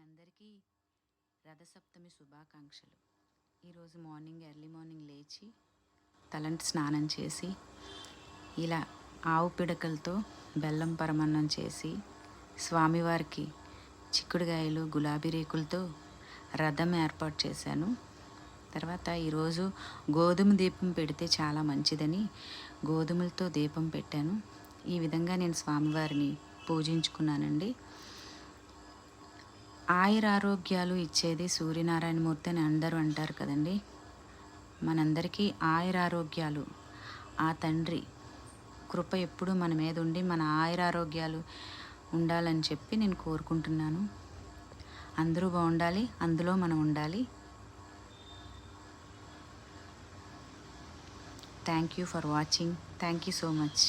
అందరికీ రథసప్తమి శుభాకాంక్షలు. ఈరోజు ఎర్లీ మార్నింగ్ లేచి తలంటి స్నానం చేసి ఇలా ఆవు పిడకలతో బెల్లం పరమాన్నం చేసి స్వామివారికి చిక్కుడుగాయలు గులాబీ రేకులతో రథం ఏర్పాటు చేశాను. తర్వాత ఈరోజు గోధుమ దీపం పెడితే చాలా మంచిదని గోధుమలతో దీపం పెట్టాను. ఈ విధంగా నేను స్వామివారిని పూజించుకున్నానండి. ఆయురారోగ్యాలు ఇచ్చేది సూర్యనారాయణమూర్తి అని అందరూ అంటారు కదండి. మనందరికీ ఆయురారోగ్యాలు ఆ తండ్రి కృప ఎప్పుడు మన మీద ఉండి మన ఆయురారోగ్యాలు ఉండాలని చెప్పి నేను కోరుకుంటున్నాను. అందరూ బాగుండాలి, అందులో మనం ఉండాలి. Thank you for watching. Thank you so much.